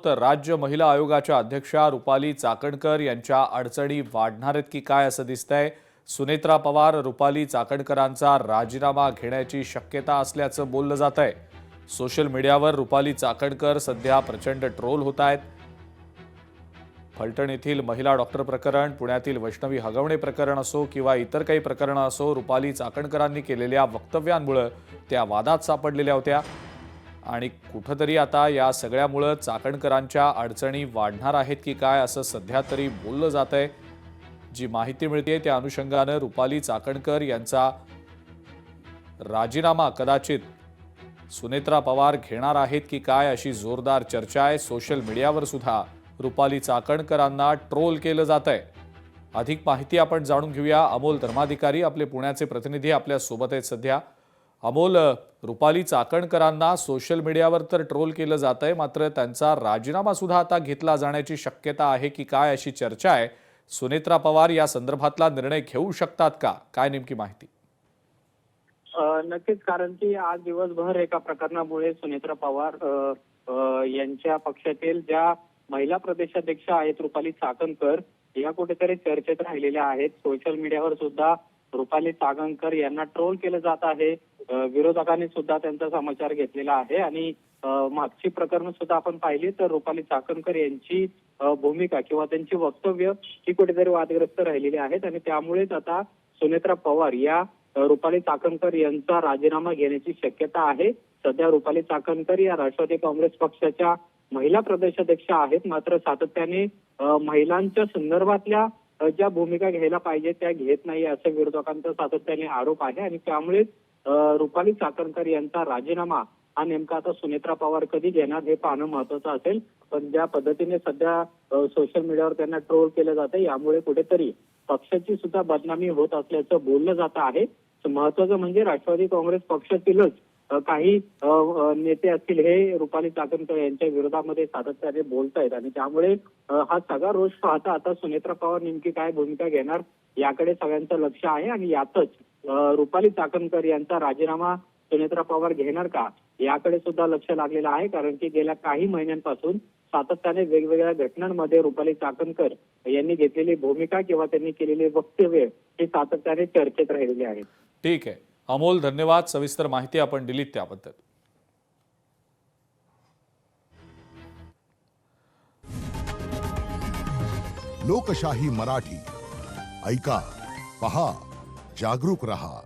तर राज्य महिला आयोगाच्या अध्यक्षा रुपाली चाकणकर यांच्या अडचणी वाढणार आहेत की काय असं दिसतंय। सुनेत्रा पवार रुपाली चाकणकरांचा राजीनामा घेण्याची शक्यता असल्याचं बोललं जात आहे। सोशल मीडियावर रुपाली चाकणकर सध्या प्रचंड ट्रोल होत आहेत। फलटण येथील महिला डॉक्टर प्रकरण, पुण्यातील वैष्णवी हगवणे प्रकरण असो किंवा इतर काही प्रकरणं असो, रुपाली चाकणकरांनी केलेल्या वक्तव्यांमुळे त्या वादात सापडलेल्या होत्या आणि कुठेतरी आता या सगळ्यामुळे चाकणकरांच्या अडचणी वाढणार आहेत की काय असं सध्या तरी बोललं जात आहे। जी माहिती मिळते त्या अनुषंगाने रुपाली चाकणकर यांचा राजीनामा कदाचित सुनेत्रा पवार घेणार आहेत की काय अशी जोरदार चर्चा आहे। सोशल मीडियावर सुद्धा रुपाली चाकणकरांना ट्रोल केलं जात आहे। अधिक माहिती आपण जाणून घेऊया। अमोल धर्माधिकारी आपले पुण्याचे प्रतिनिधी आपल्या सोबत आहेत सध्या। अमोल, रुपाली चाकणकरांना सोशल मीडियावर तर ट्रोल केलं जात आहे, मात्र त्यांचा राजीनामा सुद्धा आता घेतला जाण्याची शक्यता आहे की काय अशी चर्चा आहे। सुनेत्रा पवार या संदर्भातला निर्णय घेऊ शकतात का, काय नेमकी माहिती? नक्कीच, कारण की आज दिवसभर एका प्रकरणामुळे सुनेत्रा पवार यांच्या पक्षातील ज्या महिला प्रदेशाध्यक्ष आहेत रुपाली चाकणकर या कुठेतरी चर्चेत राहिलेल्या आहेत। सोशल मीडियावर सुद्धा रुपाली चाकणकर यांना ट्रोल केलं जात आहे। विरोधकांनी सुद्धा त्यांचा समाचार घेतलेला आहे आणि मागची प्रकरण सुद्धा आपण पाहिली तर रुपाली चाकणकर यांची भूमिका किंवा त्यांची वक्तव्य ही कुठेतरी वादग्रस्त राहिलेली आहेत आणि त्यामुळेच आता सुनेत्रा पवार या रुपाली चाकणकर यांचा राजीनामा घेण्याची शक्यता आहे। सध्या रुपाली चाकणकर या राष्ट्रवादी काँग्रेस पक्षाच्या महिला प्रदेशाध्यक्ष आहेत, मात्र सातत्याने महिलांच्या संदर्भातल्या ज्या भूमिका घ्यायला पाहिजे त्या घेत नाही असं विरोधकांचा सातत्याने आरोप आहे आणि त्यामुळे रुपाली चाकणकर यांचा राजीनामा हा नेमका आता सुनेत्रा पवार कधी घेणार हे पाहणं महत्वाचं असेल। पण ज्या पद्धतीने सध्या सोशल मीडियावर त्यांना ट्रोल केलं जातं यामुळे कुठेतरी पक्षाची सुद्धा बदनामी होत असल्याचं बोललं जात आहे। महत्वाचं म्हणजे राष्ट्रवादी काँग्रेस पक्षातीलच काही नेते असतील हे रुपाली चाकणकर यांच्या विरोधामध्ये सातत्याने बोलतायत आणि त्यामुळे हा सगळा रोष पाहता आता सुनेत्रा पवार नेमकी काय भूमिका घेणार याकडे सगळ्यांचं लक्ष आहे आणि यातच रुपाली चाकणकर यांचा राजीनामा सुनेत्रा पवार घेणार का याकडे सुद्धा लक्ष लागलेलं आहे। कारण की गेल्या काही महिन्यांपासून सातत्याने वेगवेगळ्या घटनांमध्ये रुपाली चाकणकर यांनी घेतलेली भूमिका किंवा त्यांनी केलेले वक्तव्य हे सातत्याने चर्चेत राहिलेले आहेत। ठीक आहे अमोल, धन्यवाद। सविस्तर माहिती आपण दिलीत त्याबद्दल। लोकशाही मराठी ऐका, पहा, जागरूक रहा।